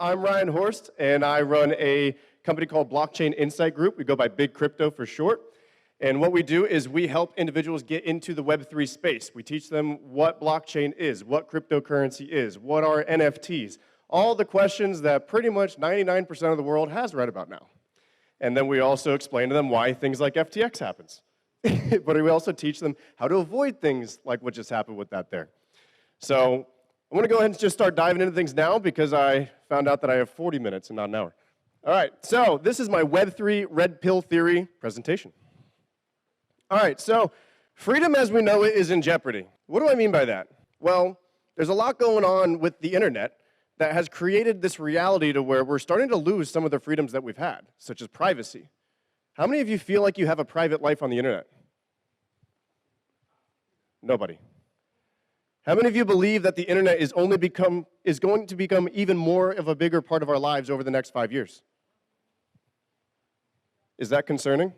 I'm Ryan Horst, and I run a company called Blockchain Insight Group. We go by Big Crypto for short. And what we do is we help individuals get into the Web3 space. We teach them what blockchain is, what cryptocurrency is, what are NFTs, all the questions that pretty much 99% of the world has right about now. And then we also explain to them why things like FTX happens. But we also teach them how to avoid things like what just happened with that there. So I'm going to go ahead and just start diving into things now because I found out that I have 40 minutes and not an hour. All right, so this is my Web3 Red Pill Theory presentation. All right, so freedom as we know it is in jeopardy. What do I mean by that? Well, there's a lot going on with the internet that has created this reality to where we're starting to lose some of the freedoms that we've had, such as privacy. How many of you feel like you have a private life on the internet? Nobody. How many of you believe that the internet is going to become even more of a bigger part of our lives over the next 5 years? Is that concerning?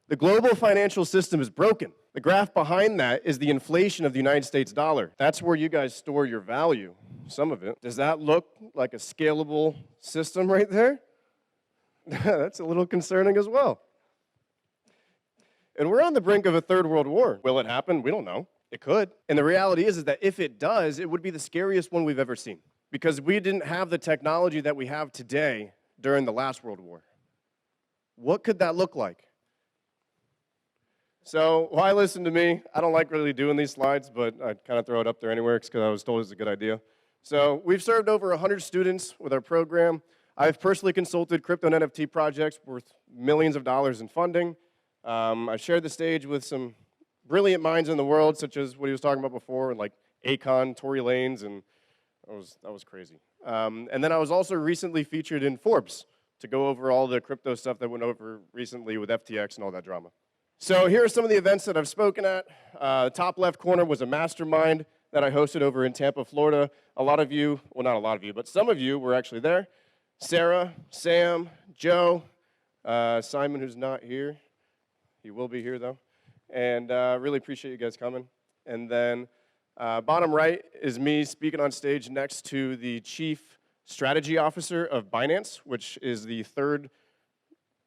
The global financial system is broken. The graph behind that is the inflation of the United States dollar. That's where you guys store your value, some of it. Does that look like a scalable system right there? That's a little concerning as well. And we're on the brink of a third world war. Will it happen? We don't know. It could. And the reality is that if it does, it would be the scariest one we've ever seen. Because we didn't have the technology that we have today during the last World War. What could that look like? So why listen to me? I don't like really doing these slides, but I kind of throw it up there anyway because I was told it's a good idea. So we've served over 100 students with our program. I've personally consulted crypto and NFT projects worth millions of dollars in funding. I've shared the stage with some brilliant minds in the world, such as what he was talking about before, like Akon, Tory Lanez, and that was crazy. And then I was also recently featured in Forbes to go over all the crypto stuff that went over recently with FTX and all that drama. So here are some of the events that I've spoken at. Top left corner was a mastermind that I hosted over in Tampa, Florida. A lot of you, well, not a lot of you, but some of you were actually there. Sarah, Sam, Joe, Simon, who's not here. He will be here, though. And really appreciate you guys coming. And then bottom right is me speaking on stage next to the Chief Strategy Officer of Binance, which is the third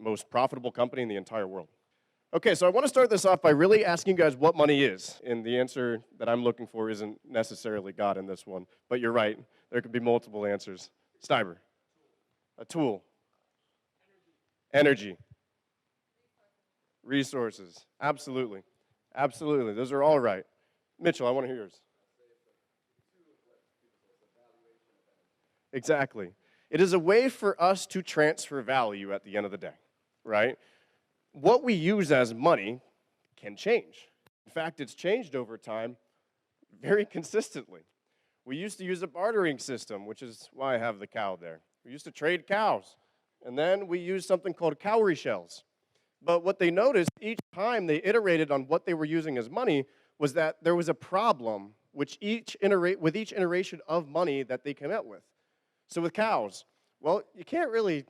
most profitable company in the entire world. Okay, so I want to start this off by really asking you guys what money is. And the answer that I'm looking for isn't necessarily God in this one. But you're right. There could be multiple answers. Stiber. A tool. Energy. Resources. Absolutely. Absolutely. Those are all right. Mitchell, I want to hear yours. Exactly. It is a way for us to transfer value at the end of the day, right? What we use as money can change. In fact, it's changed over time very consistently. We used to use a bartering system, which is why I have the cow there. We used to trade cows. And then we used something called cowrie shells. But what they noticed each time they iterated on what they were using as money was that there was a problem with each iteration of money that they came out with. So with cows, well, you can't really,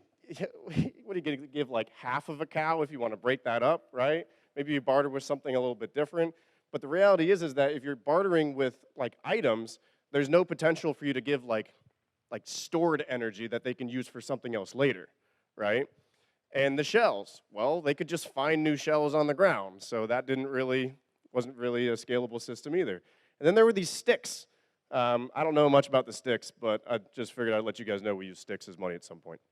what are you going to give, like half of a cow if you want to break that up, right? Maybe you barter with something a little bit different. But the reality is that if you're bartering with like items, there's no potential for you to give like stored energy that they can use for something else later, right? And the shells, well, they could just find new shells on the ground, so that wasn't really a scalable system either. And then there were these sticks. I don't know much about the sticks, but I just figured I'd let you guys know we use sticks as money at some point.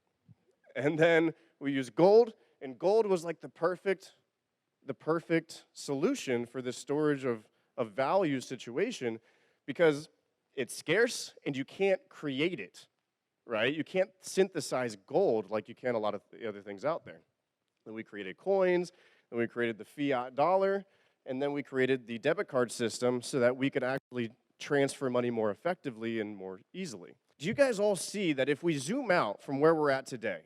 And then we used gold, and gold was like the perfect solution for this storage of value situation because it's scarce and you can't create it. Right? You can't synthesize gold like you can a lot of the other things out there. Then we created coins, then we created the fiat dollar, and then we created the debit card system so that we could actually transfer money more effectively and more easily. Do you guys all see that if we zoom out from where we're at today,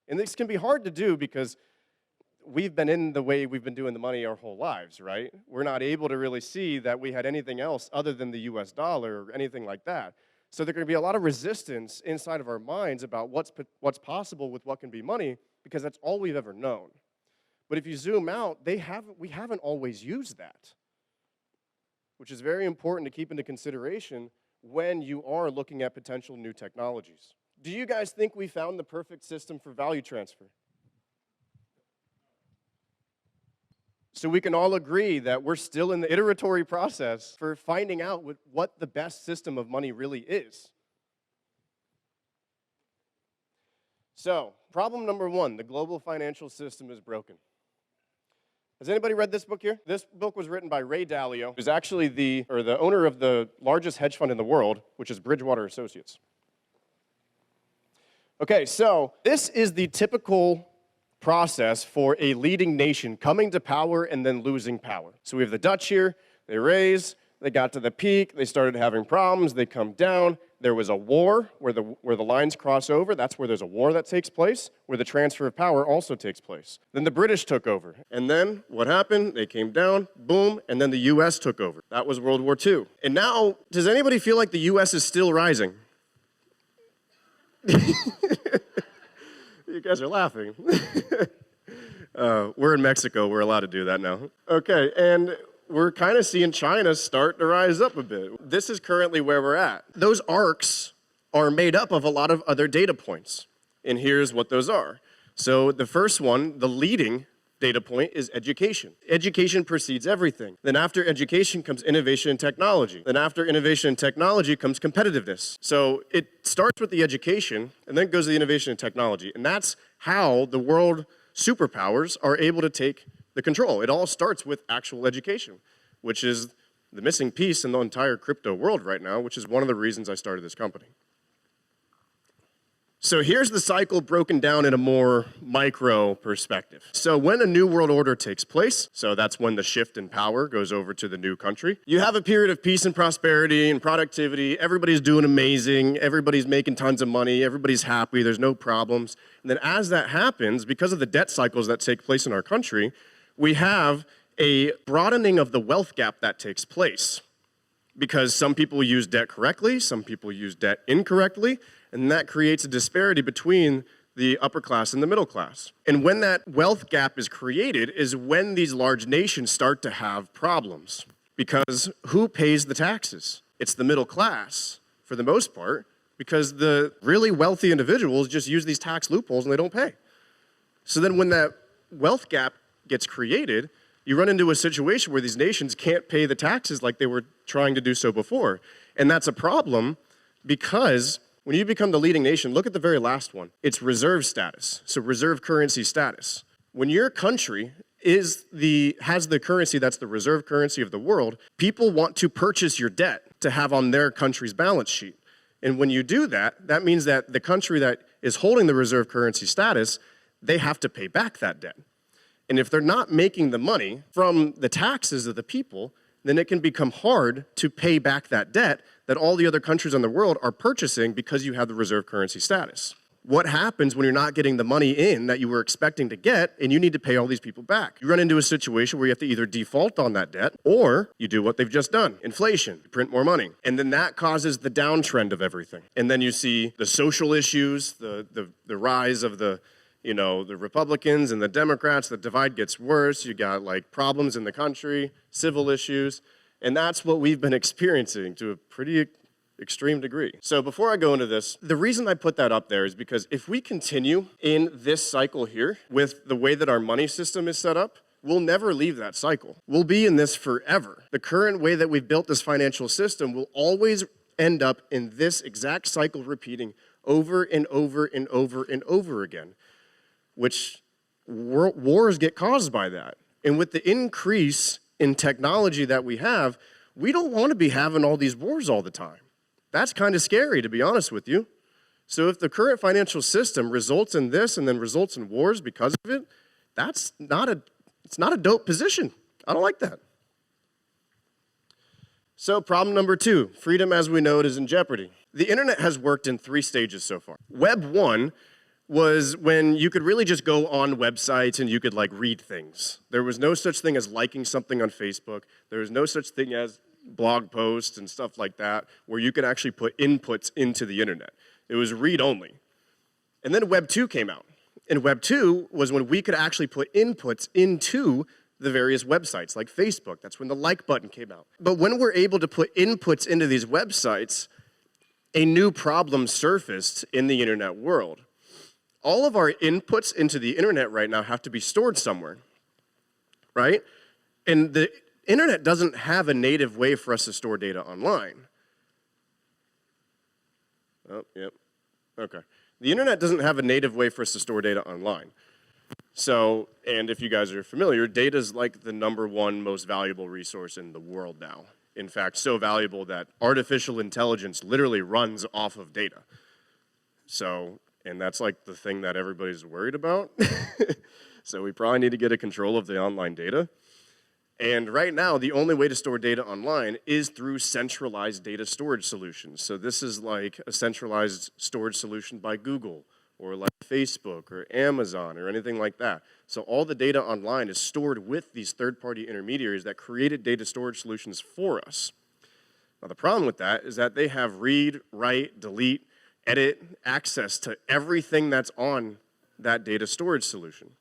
and this can be hard to do because we've been in the way we've been doing the money our whole lives, right? We're not able to really see that we had anything else other than the US dollar or anything like that. So there's going to be a lot of resistance inside of our minds about what's possible with what can be money because that's all we've ever known. But if you zoom out, we haven't always used that, which is very important to keep into consideration when you are looking at potential new technologies. Do you guys think we found the perfect system for value transfer? So we can all agree that we're still in the iteratory process for finding out what the best system of money really is. So, problem number one, the global financial system is broken. Has anybody read this book here? This book was written by Ray Dalio, who's actually the owner of the largest hedge fund in the world, which is Bridgewater Associates. Okay, so this is the typical process for a leading nation coming to power and then losing power. So we have the Dutch here, they raise, they got to the peak, they started having problems, they come down, there was a war where the lines cross over, that's where there's a war that takes place, where the transfer of power also takes place. Then the British took over, and then what happened? They came down, boom, and then the US took over. That was World War II. And now, does anybody feel like the US is still rising? You guys are laughing. We're in Mexico, we're allowed to do that now. Okay, and we're kind of seeing China start to rise up a bit. This is currently where we're at. Those arcs are made up of a lot of other data points, and here's what those are. So the first one, the leading data point, is education. Education precedes everything. Then after education comes innovation and technology. Then after innovation and technology comes competitiveness. So it starts with the education, and then goes to the innovation and technology. And that's how the world superpowers are able to take the control. It all starts with actual education, which is the missing piece in the entire crypto world right now, which is one of the reasons I started this company. So here's the cycle broken down in a more micro perspective. So when a new world order takes place, so that's when the shift in power goes over to the new country, you have a period of peace and prosperity and productivity. Everybody's doing amazing. Everybody's making tons of money. Everybody's happy. There's no problems. And then as that happens, because of the debt cycles that take place in our country, we have a broadening of the wealth gap that takes place. Because some people use debt correctly, some people use debt incorrectly, and that creates a disparity between the upper class and the middle class. And when that wealth gap is created is when these large nations start to have problems. Because who pays the taxes? It's the middle class, for the most part, because the really wealthy individuals just use these tax loopholes and they don't pay. So then when that wealth gap gets created, you run into a situation where these nations can't pay the taxes like they were trying to do so before. And that's a problem because when you become the leading nation, look at the very last one. It's reserve status, so reserve currency status. When your country has the currency that's the reserve currency of the world, people want to purchase your debt to have on their country's balance sheet. And when you do that, that means that the country that is holding the reserve currency status, they have to pay back that debt. And if they're not making the money from the taxes of the people, then it can become hard to pay back that debt that all the other countries in the world are purchasing because you have the reserve currency status. What happens when you're not getting the money in that you were expecting to get and you need to pay all these people back? You run into a situation where you have to either default on that debt or you do what they've just done, inflation, you print more money. And then that causes the downtrend of everything. And then you see the social issues, the rise of the Republicans and the Democrats, the divide gets worse. You got like problems in the country, civil issues, and that's what we've been experiencing to a pretty extreme degree. So before I go into this, the reason I put that up there is because if we continue in this cycle here with the way that our money system is set up, we'll never leave that cycle. We'll be in this forever. The current way that we've built this financial system will always end up in this exact cycle repeating over and over and over and over again, which wars get caused by that. And with the increase in technology that we have, we don't want to be having all these wars all the time. That's kind of scary, to be honest with you. So if the current financial system results in this and then results in wars because of it, it's not a dope position. I don't like that. So problem number 2, freedom as we know it is in jeopardy. The internet has worked in 3 stages so far. Web 1 was when you could really just go on websites and you could like read things. There was no such thing as liking something on Facebook. There was no such thing as blog posts and stuff like that where you could actually put inputs into the internet. It was read only. And then Web 2 came out. And Web 2 was when we could actually put inputs into the various websites like Facebook. That's when the like button came out. But when we're able to put inputs into these websites, a new problem surfaced in the internet world. All of our inputs into the internet right now have to be stored somewhere, right? And the internet doesn't have a native way for us to store data online. Oh, yep, okay. The internet doesn't have a native way for us to store data online. So, and if you guys are familiar, data is like the #1 most valuable resource in the world now. In fact, so valuable that artificial intelligence literally runs off of data. So, and that's like the thing that everybody's worried about. So we probably need to get a control of the online data. And right now, the only way to store data online is through centralized data storage solutions. So this is like a centralized storage solution by Google, or like Facebook, or Amazon, or anything like that. So all the data online is stored with these third-party intermediaries that created data storage solutions for us. Now the problem with that is that they have read, write, delete, edit, access to everything that's on that data storage solution.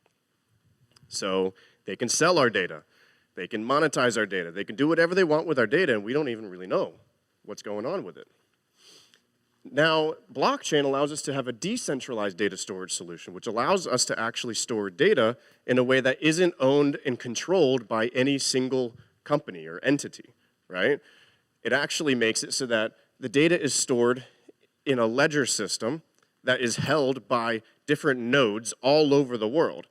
So they can sell our data. They can monetize our data. They can do whatever they want with our data, and we don't even really know what's going on with it. Now, blockchain allows us to have a decentralized data storage solution, which allows us to actually store data in a way that isn't owned and controlled by any single company or entity, right? It actually makes it so that the data is stored in a ledger system that is held by different nodes all over the world,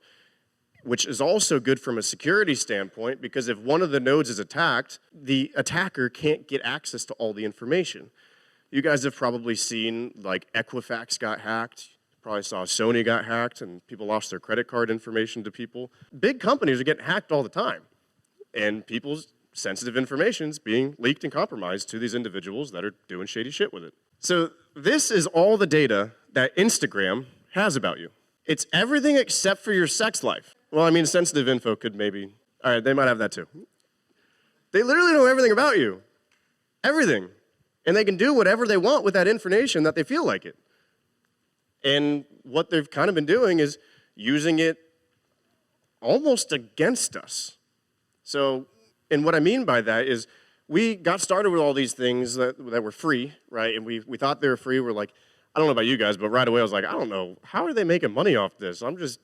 which is also good from a security standpoint, because if one of the nodes is attacked, the attacker can't get access to all the information. You guys have probably seen, like, Equifax got hacked. You probably saw Sony got hacked, and people lost their credit card information to people. Big companies are getting hacked all the time, and people's sensitive information is being leaked and compromised to these individuals that are doing shady shit with it. So this is all the data that Instagram has about you. It's everything except for your sex life. Well, I mean, sensitive info could maybe, all right, they might have that too. They literally know everything about you. Everything. And they can do whatever they want with that information that they feel like it. And what they've kind of been doing is using it almost against us. So, and what I mean by that is we got started with all these things that were free, right? And we thought they were free. We're like, I don't know about you guys, but right away I was like, I don't know, how are they making money off this? I'm just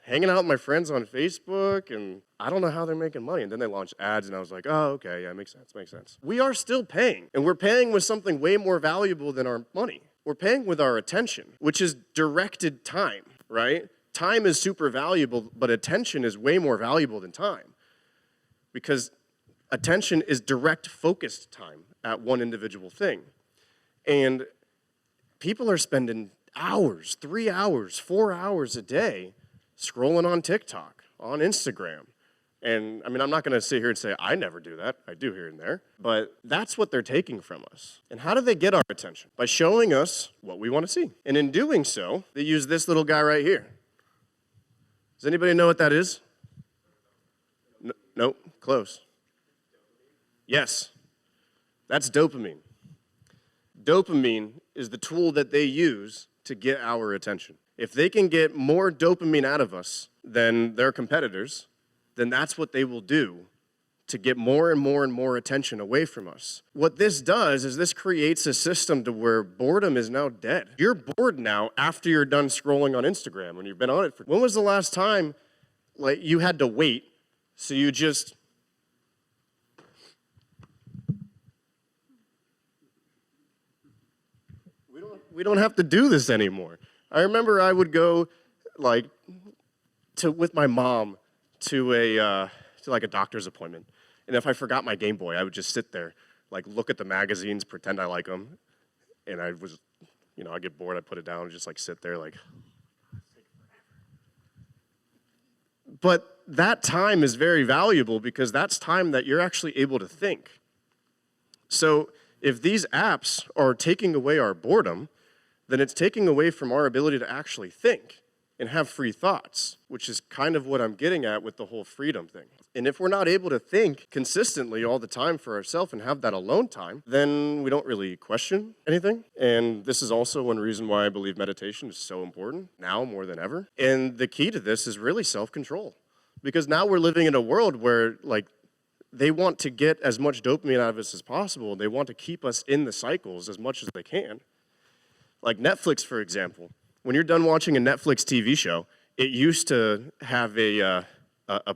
hanging out with my friends on Facebook, and I don't know how they're making money. And then they launched ads, and I was like, oh, okay, yeah, makes sense, makes sense. We are still paying, and we're paying with something way more valuable than our money. We're paying with our attention, which is directed time, right? Time is super valuable, but attention is way more valuable than time, because attention is direct focused time at one individual thing. And people are spending hours, 3 hours, 4 hours a day scrolling on TikTok, on Instagram. And I mean, I'm not gonna sit here and say, I never do that. I do here and there. But that's what they're taking from us. And how do they get our attention? By showing us what we wanna see. And in doing so, they use this little guy right here. Does anybody know what that is? Nope, close. Yes, that's dopamine. Dopamine is the tool that they use to get our attention. If they can get more dopamine out of us than their competitors, then that's what they will do to get more and more and more attention away from us. What this does is this creates a system to where boredom is now dead. You're bored now after you're done scrolling on Instagram when you've been on it for... When was the last time like you had to wait, so you just... We don't have to do this anymore. I remember I would go, like, with my mom to like a doctor's appointment, and if I forgot my Game Boy, I would just sit there, like, look at the magazines, pretend I like them, and I was, you know, I'd get bored, I'd put it down, and just like sit there, like. But that time is very valuable because that's time that you're actually able to think. So if these apps are taking away our boredom, then it's taking away from our ability to actually think and have free thoughts, which is kind of what I'm getting at with the whole freedom thing. And if we're not able to think consistently all the time for ourselves and have that alone time, then we don't really question anything. And this is also one reason why I believe meditation is so important, now more than ever. And the key to this is really self-control. Because now we're living in a world where, like, they want to get as much dopamine out of us as possible. They want to keep us in the cycles as much as they can. Like Netflix, for example. When you're done watching a Netflix TV show, it used to have a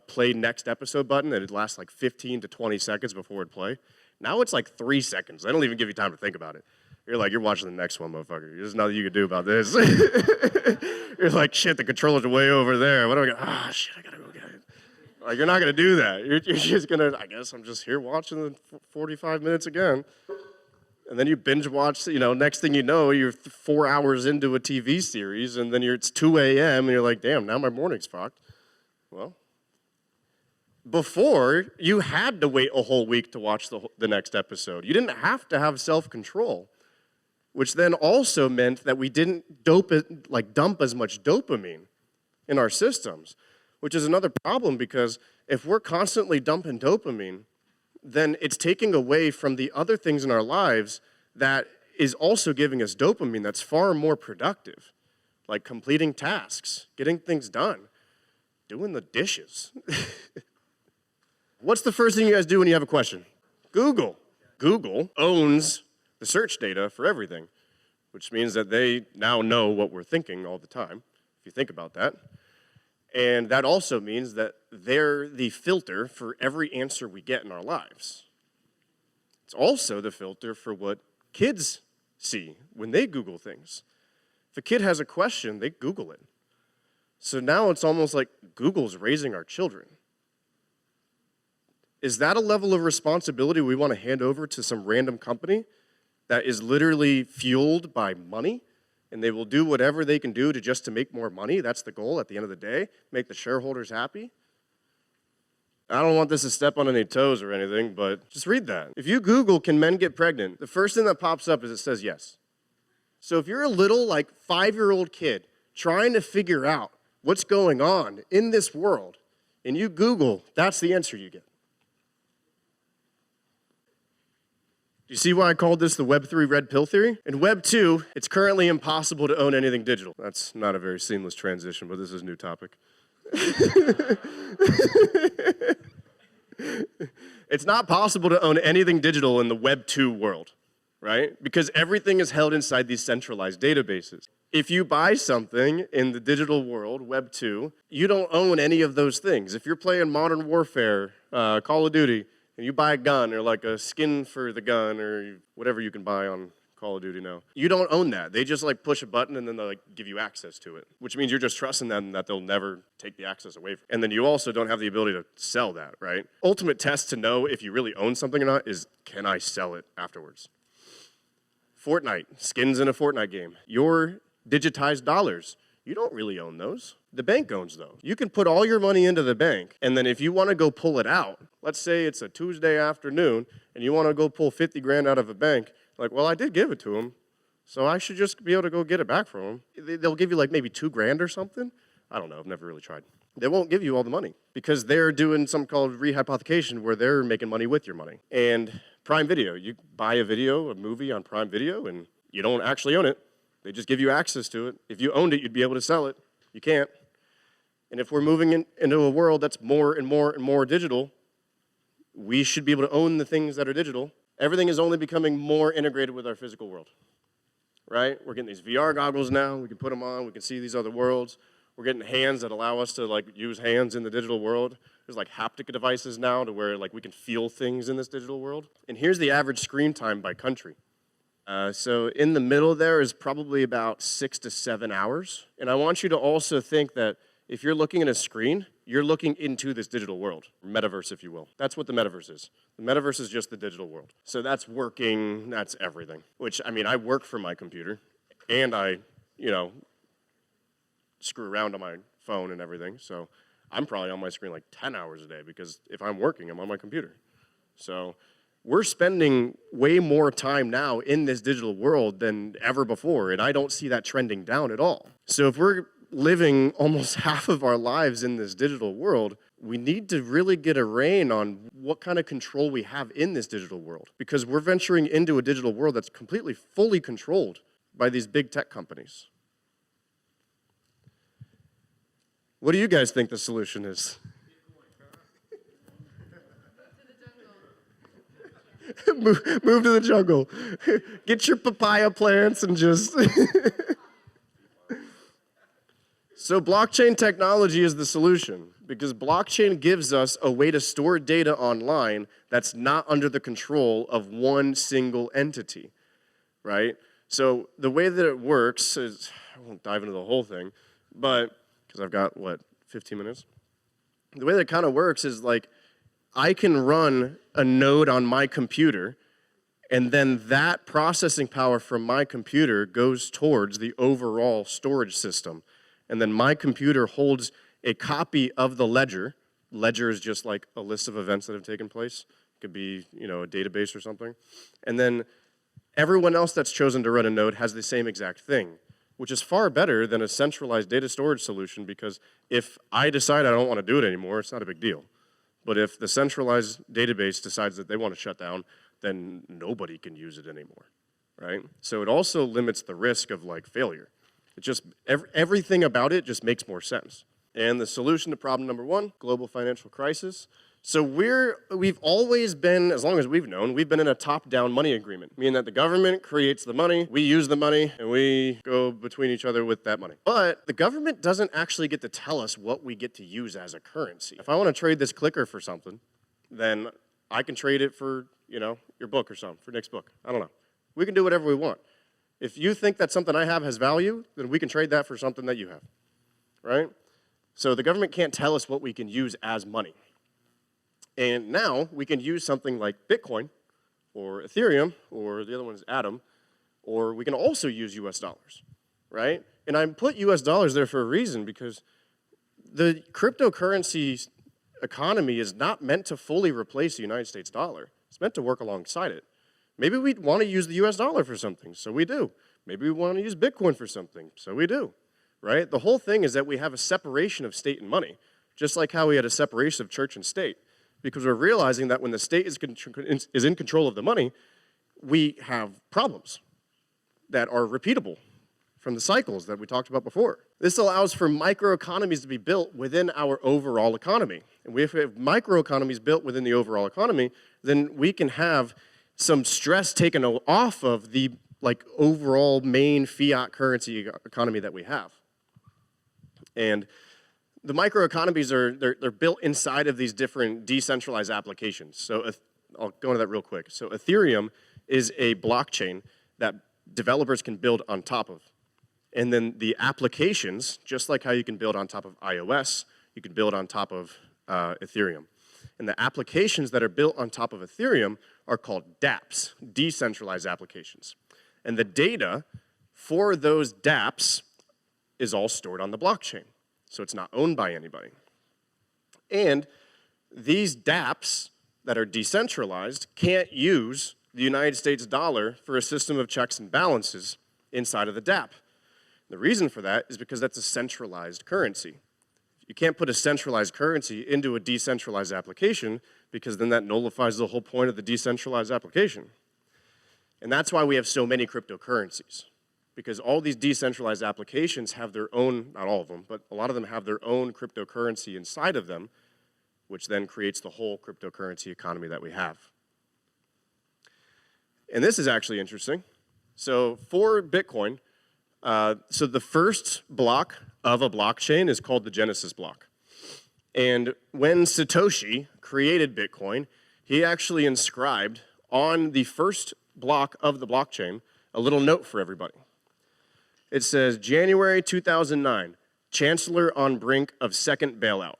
play next episode button, and it'd last like 15 to 20 seconds before it'd play. Now it's like 3 seconds. They don't even give you time to think about it. You're like, you're watching the next one, motherfucker. There's nothing you can do about this. You're like, shit, the controllers are way over there. What do I got? Ah, shit, I gotta go get it. Like, you're not gonna do that. You're just gonna, I guess I'm just here watching the 45 minutes again. And then you binge watch, next thing you know, you're 4 hours into a TV series, and then it's 2 a.m., and you're like, damn, now my morning's fucked. Well, before, you had to wait a whole week to watch the next episode. You didn't have to have self-control, which then also meant that we didn't dump as much dopamine in our systems, which is another problem because if we're constantly dumping dopamine, then it's taking away from the other things in our lives that is also giving us dopamine that's far more productive, like completing tasks, getting things done, doing the dishes. What's the first thing you guys do when you have a question? Google. Google owns the search data for everything, which means that they now know what we're thinking all the time, if you think about that. And that also means that they're the filter for every answer we get in our lives. It's also the filter for what kids see when they Google things. If a kid has a question, they Google it. So now it's almost like Google's raising our children. Is that a level of responsibility we want to hand over to some random company that is literally fueled by money? And they will do whatever they can do to make more money. That's the goal at the end of the day, make the shareholders happy. I don't want this to step on any toes or anything, but just read that. If you Google, can men get pregnant? The first thing that pops up is it says yes. So if you're a little, 5-year-old kid trying to figure out what's going on in this world, and you Google, that's the answer you get. Do you see why I called this the Web3 Red Pill Theory? In Web 2, it's currently impossible to own anything digital. That's not a very seamless transition, but this is a new topic. It's not possible to own anything digital in the Web 2 world, right? Because everything is held inside these centralized databases. If you buy something in the digital world, Web 2, you don't own any of those things. If you're playing Modern Warfare, Call of Duty, and you buy a gun or like a skin for the gun or whatever you can buy on Call of Duty now, you don't own that. They just push a button and then they give you access to it, which means you're just trusting them that they'll never take the access away from you. And then you also don't have the ability to sell that, right? Ultimate test to know if you really own something or not is, can I sell it afterwards? Fortnite, skins in a Fortnite game. Your digitized dollars, you don't really own those. The bank owns those. You can put all your money into the bank, and then if you want to go pull it out, let's say it's a Tuesday afternoon, and you want to go pull 50 grand out of a bank, well, I did give it to him, so I should just be able to go get it back from him. They'll give you maybe 2 grand or something. I don't know, I've never really tried. They won't give you all the money because they're doing something called rehypothecation where they're making money with your money. And Prime Video, you buy a movie on Prime Video, and you don't actually own it. They just give you access to it. If you owned it, you'd be able to sell it. You can't. And if we're moving into a world that's more and more and more digital, we should be able to own the things that are digital. Everything is only becoming more integrated with our physical world, right? We're getting these VR goggles now. We can put them on. We can see these other worlds. We're getting hands that allow us to use hands in the digital world. There's haptic devices now to where we can feel things in this digital world. And here's the average screen time by country. So in the middle there is probably about 6 to 7 hours. And I want you to also think that if you're looking at a screen, you're looking into this digital world, metaverse, if you will. That's what the metaverse is. The metaverse is just the digital world. So that's working, that's everything. Which, I work from my computer, and I, screw around on my phone and everything. So I'm probably on my screen 10 hours a day, because if I'm working, I'm on my computer. So we're spending way more time now in this digital world than ever before, and I don't see that trending down at all. So if we're living almost half of our lives in this digital world, we need to really get a rein on what kind of control we have in this digital world, because we're venturing into a digital world that's completely, fully controlled by these big tech companies. What do you guys think the solution is? Move to the jungle. Get your papaya plants and just... So blockchain technology is the solution because blockchain gives us a way to store data online that's not under the control of one single entity, right? So the way that it works is, I won't dive into the whole thing, but, because I've got, 15 minutes? The way that it kind of works is like, I can run a node on my computer, and then that processing power from my computer goes towards the overall storage system. And then my computer holds a copy of the ledger. Ledger is just like a list of events that have taken place. It could be, a database or something. And then everyone else that's chosen to run a node has the same exact thing, which is far better than a centralized data storage solution because if I decide I don't want to do it anymore, it's not a big deal. But if the centralized database decides that they want to shut down, then nobody can use it anymore, right? So it also limits the risk of failure. It just, everything about it just makes more sense. And the solution to problem number 1, global financial crisis. So we've always been, as long as we've known, we've been in a top-down money agreement, meaning that the government creates the money, we use the money, and we go between each other with that money. But the government doesn't actually get to tell us what we get to use as a currency. If I want to trade this clicker for something, then I can trade it for, your book or something, for Nick's book. I don't know. We can do whatever we want. If you think that something I have has value, then we can trade that for something that you have, right? So the government can't tell us what we can use as money. And now we can use something like Bitcoin or Ethereum, or the other one is Atom, or we can also use US dollars, right? And I put US dollars there for a reason because the cryptocurrency economy is not meant to fully replace the United States dollar. It's meant to work alongside it. Maybe we want to use the US dollar for something, so we do. Maybe we want to use Bitcoin for something, so we do, right? The whole thing is that we have a separation of state and money, just like how we had a separation of church and state, because we're realizing that when the state is in control of the money, we have problems that are repeatable from the cycles that we talked about before. This allows for microeconomies to be built within our overall economy. And if we have microeconomies built within the overall economy, then we can have some stress taken off of the overall main fiat currency economy that we have. And the microeconomies they're built inside of these different decentralized applications. So I'll go into that real quick. So Ethereum is a blockchain that developers can build on top of. And then the applications, just like how you can build on top of iOS, you can build on top of Ethereum. And the applications that are built on top of Ethereum are called dApps, decentralized applications. And the data for those dApps is all stored on the blockchain. So it's not owned by anybody. And these dApps that are decentralized can't use the United States dollar for a system of checks and balances inside of the dApp. The reason for that is because that's a centralized currency. You can't put a centralized currency into a decentralized application because then that nullifies the whole point of the decentralized application. And that's why we have so many cryptocurrencies, because all these decentralized applications have their own, not all of them, but a lot of them have their own cryptocurrency inside of them, which then creates the whole cryptocurrency economy that we have. And this is actually interesting. So for Bitcoin, so the first block of a blockchain is called the Genesis block. And when Satoshi created Bitcoin, he actually inscribed on the first block of the blockchain a little note for everybody. It says, January 2009, Chancellor on brink of second bailout.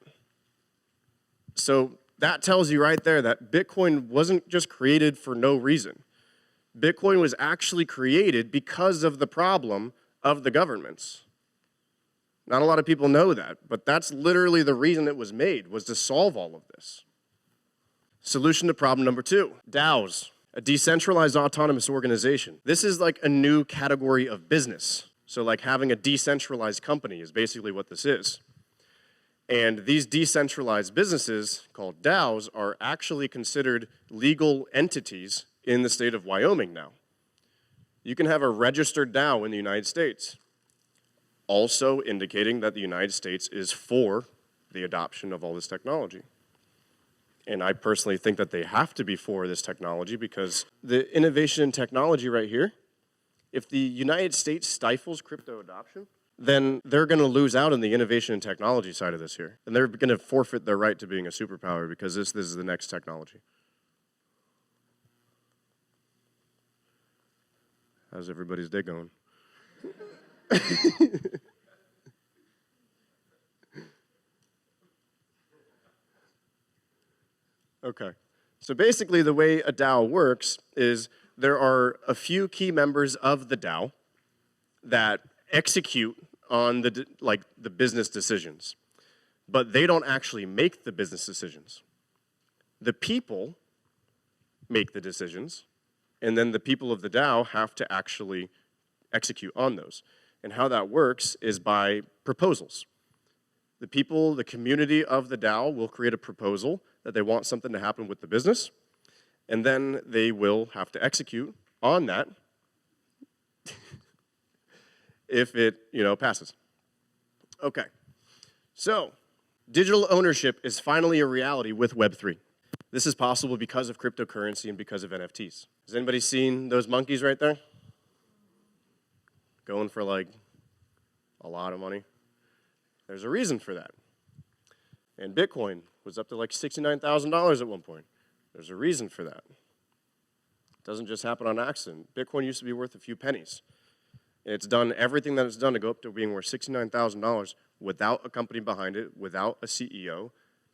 So that tells you right there that Bitcoin wasn't just created for no reason. Bitcoin was actually created because of the problem of the governments. Not a lot of people know that, but that's literally the reason it was made, was to solve all of this. Solution to problem number 2, DAOs, a decentralized autonomous organization. This is like a new category of business. So like having a decentralized company is basically what this is. And these decentralized businesses, called DAOs, are actually considered legal entities in the state of Wyoming now. You can have a registered DAO in the United States, also indicating that the United States is for the adoption of all this technology. And I personally think that they have to be for this technology because the innovation in technology right here, if the United States stifles crypto adoption, then they're going to lose out on the innovation and technology side of this here. And they're going to forfeit their right to being a superpower because this is the next technology. How's everybody's day going? Okay. So basically the way a DAO works is there are a few key members of the DAO that execute on the business decisions, but they don't actually make the business decisions. The people make the decisions, and then the people of the DAO have to actually execute on those. And how that works is by proposals. The people, the community of the DAO will create a proposal that they want something to happen with the business, and then they will have to execute on that if it, passes. Okay, so digital ownership is finally a reality with Web3. This is possible because of cryptocurrency and because of NFTs. Has anybody seen those monkeys right there? Going for like a lot of money. There's a reason for that. And Bitcoin was up to like $69,000 at one point. There's a reason for that. It doesn't just happen on accident. Bitcoin used to be worth a few pennies. It's done everything that it's done to go up to being worth $69,000 without a company behind it, without a CEO,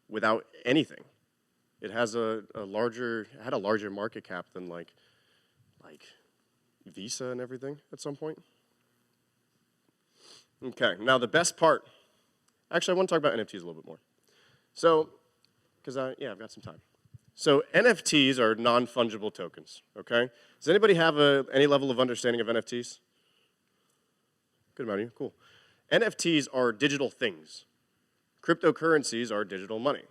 without anything. It has had a larger market cap than like Visa and everything at some point. Okay, now the best part. Actually, I want to talk about NFTs a little bit more. So, because I've got some time. So NFTs are non-fungible tokens, okay? Does anybody have any level of understanding of NFTs? Good amount of you, cool. NFTs are digital things. Cryptocurrencies are digital money.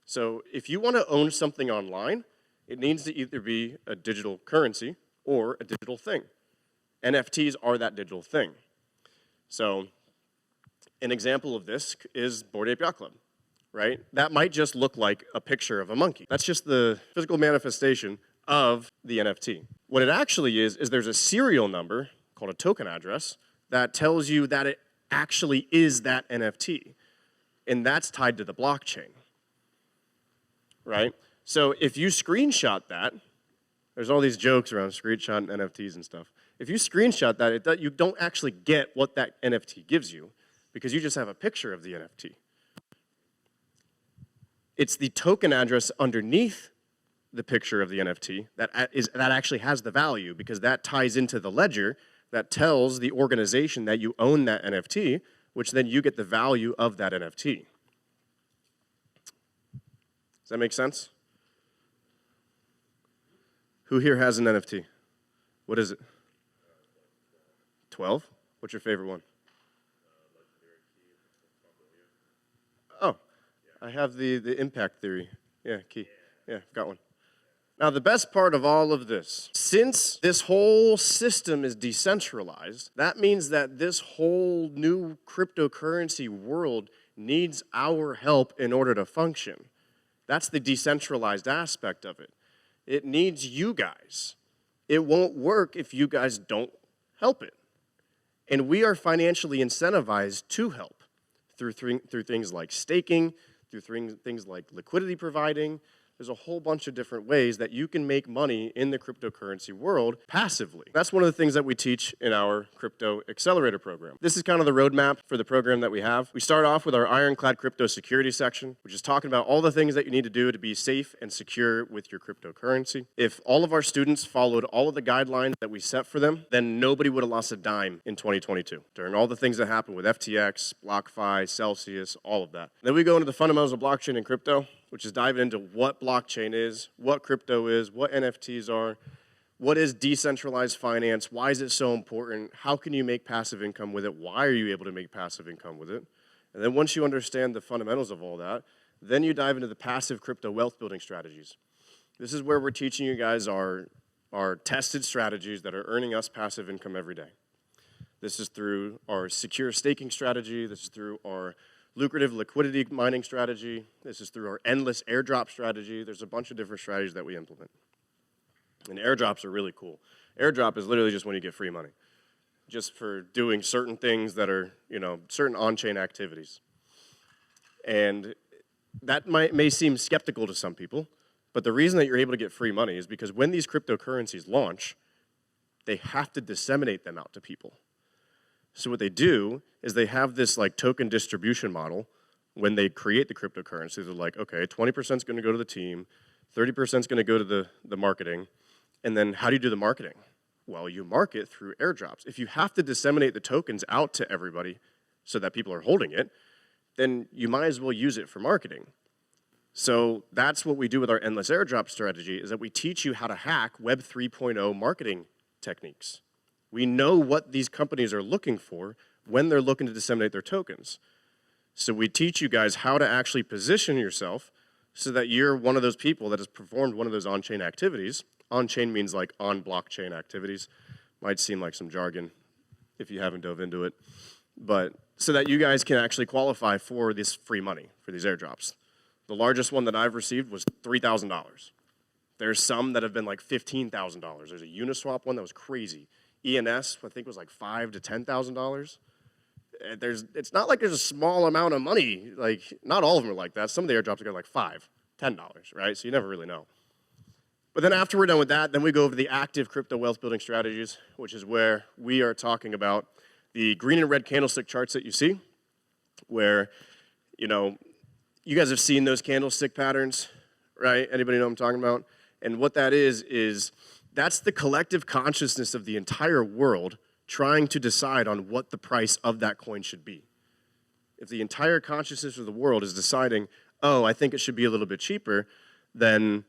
So if you want to own something online, it needs to either be a digital currency or a digital thing. NFTs are that digital thing. So an example of this is Bored Ape Yacht Club, right? That might just look like a picture of a monkey. That's just the physical manifestation of the NFT. What it actually is there's a serial number called a token address that tells you that it actually is that NFT. And that's tied to the blockchain, right? So if you screenshot that, there's all these jokes around screenshotting NFTs and stuff. If you screenshot that, you don't actually get what that NFT gives you because you just have a picture of the NFT. It's the token address underneath the picture of the NFT that actually has the value because that ties into the ledger that tells the organization that you own that NFT, which then you get the value of that NFT. Does that make sense? Who here has an NFT? What is it? 12? What's your favorite one? Oh, I have the impact theory. Yeah, key. Yeah, got one. Now, the best part of all of this, since this whole system is decentralized, that means that this whole new cryptocurrency world needs our help in order to function. That's the decentralized aspect of it. It needs you guys. It won't work if you guys don't help it. And we are financially incentivized to help through things like staking, through things like liquidity providing. There's a whole bunch of different ways that you can make money in the cryptocurrency world passively. That's one of the things that we teach in our Crypto Accelerator program. This is kind of the roadmap for the program that we have. We start off with our Ironclad Crypto Security section, which is talking about all the things that you need to do to be safe and secure with your cryptocurrency. If all of our students followed all of the guidelines that we set for them, then nobody would have lost a dime in 2022 during all the things that happened with FTX, BlockFi, Celsius, all of that. Then we go into the fundamentals of blockchain and crypto, which is diving into what blockchain is, what crypto is, what NFTs are, what is decentralized finance, why is it so important, how can you make passive income with it, why are you able to make passive income with it. And then once you understand the fundamentals of all that, then you dive into the passive crypto wealth building strategies. This is where we're teaching you guys our tested strategies that are earning us passive income every day. This is through our secure staking strategy, this is through our lucrative liquidity mining strategy. This is through our endless airdrop strategy. There's a bunch of different strategies that we implement. And airdrops are really cool. Airdrop is literally just when you get free money, just for doing certain things that are, certain on-chain activities. And that may seem skeptical to some people, but the reason that you're able to get free money is because when these cryptocurrencies launch, they have to disseminate them out to people. So what they do is they have this like token distribution model. When they create the cryptocurrency, they're like, okay, 20% is going to go to the team, 30% is going to go to the marketing, and then how do you do the marketing? Well, you market through airdrops. If you have to disseminate the tokens out to everybody so that people are holding it, then you might as well use it for marketing. So that's what we do with our endless airdrop strategy, is that we teach you how to hack Web 3.0 marketing techniques. We know what these companies are looking for when they're looking to disseminate their tokens. So we teach you guys how to actually position yourself so that you're one of those people that has performed one of those on-chain activities. On-chain means like on-blockchain activities. Might seem like some jargon if you haven't dove into it. But so that you guys can actually qualify for this free money, for these airdrops. The largest one that I've received was $3,000. There's some that have been like $15,000. There's a Uniswap one that was crazy. ENS, I think, was like $5,000 to $10,000. It's not like there's a small amount of money. Like, not all of them are like that. Some of the airdrops are like $5, $10, right? So you never really know. But then after we're done with that, then we go over the active crypto wealth building strategies, which is where we are talking about the green and red candlestick charts that you see, where, you guys have seen those candlestick patterns, right? Anybody know what I'm talking about? And what that is that's the collective consciousness of the entire world trying to decide on what the price of that coin should be. If the entire consciousness of the world is deciding, oh, I think it should be a little bit cheaper, then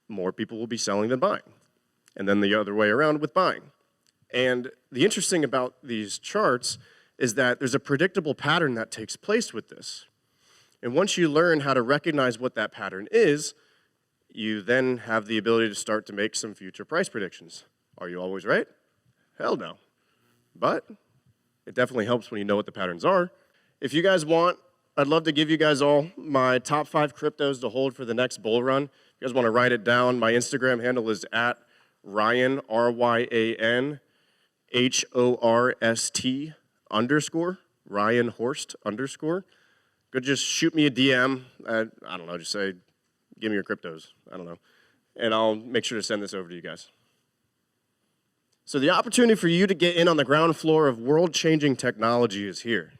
more people will be selling than buying. And then the other way around with buying. And the interesting about these charts is that there's a predictable pattern that takes place with this. And once you learn how to recognize what that pattern is, you then have the ability to start to make some future price predictions. Are you always right? Hell no. But it definitely helps when you know what the patterns are. If you guys want, I'd love to give you guys all my top 5 cryptos to hold for the next bull run. If you guys want to write it down, my Instagram handle is at Ryan, RyanHorst _ Ryan Horst _ Go just shoot me a DM. I don't know, just say, give me your cryptos. I don't know. And I'll make sure to send this over to you guys. So the opportunity for you to get in on the ground floor of world-changing technology is here.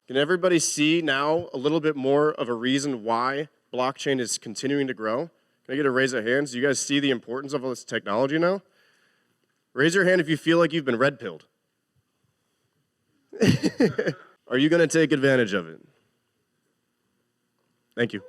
Can everybody see now a little bit more of a reason why blockchain is continuing to grow? Can I get a raise of hands? Do you guys see the importance of all this technology now? Raise your hand if you feel like you've been red-pilled. Are you going to take advantage of it? Thank you.